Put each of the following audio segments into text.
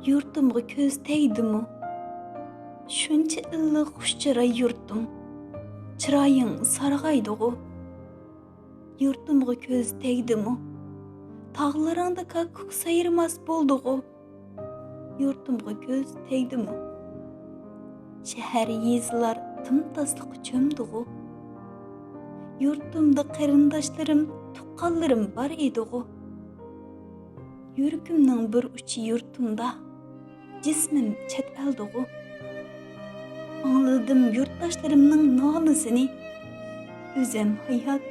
Yurtumga ko'z tegdimi? Shuncha illiq xushchiroy yurtim, chiroying sarg'aydi-g'u. Yurtumga ko'z tegdimi? Tog'laringda kakuk sayirmas bo'ldi-g'u. Yurtumga ko'z tegdimi? Shahar yezlar timtasliq cho'mdi-g'u. Yurtumda qarindoshlarim, tuqqanlarim bor edi-g'u. Yuragimning bir uchi yurtimda, jismim chet eldi-g'u. Anladım yurtdoshlarimning nomusini, o'zim hayot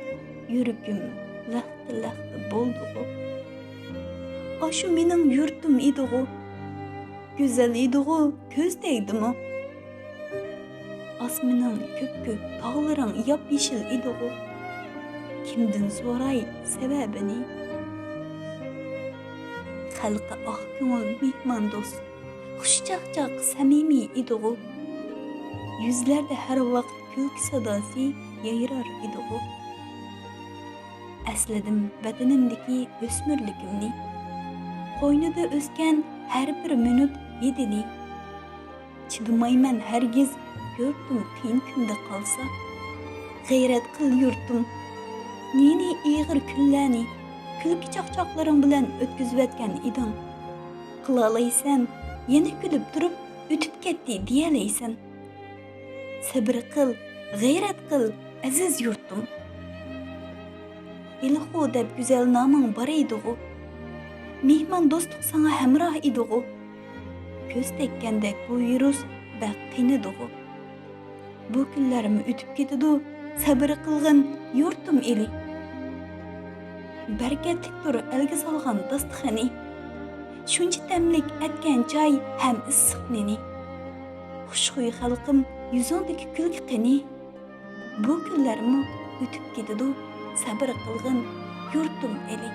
yuragim lahti bo'ldi-g'u. Ashu mening yurtim edi-g'u. Go'zal edi-g'u, ko'z tegdimi? Osmoning ko'p tog'laring yop-yeshil edi-g'u. Kimdan so'ray sababini? Xalqi oq ko'ngil mehmondo'st, xushchaqchaq samimiy edi-g'u. Yuzlarda har vaqt kulki sadosi yayrar edi-g'u. Asladim vatanimdagi o'smirligimni, qo'ynida o'sgan har bir minut yedini. Chidamayman hargiz yurtim qiyin kunda qolsa. G'ayrat qil yurtim, neni ig'ir kunlarni kulki chaqchaqlaring bilan o'tkazayotgan eding. Qilalaysan, yana kulib turib o'tib ketdi deyalaysan. Sabr qil, g'ayrat qil, aziz yurtim. Ilxu deb go'zal noming bor edi-g'u. Mehmon do'stlik sana hamroh edi-g'u. Ko'z tekkandek bu virus baqinidi-g'u. Bu kunlarim o'tib ketidi, sabr qilgin yurtim eli. Barkatlikdir elga solgan dasturxoni. Shuncha tamlik atgan choy ham issiq neni. Xushxuy xalqim yuzingdagi kulki qani. Bu kunlarim o'tib ketidi, sabr qilgin yurtim eli.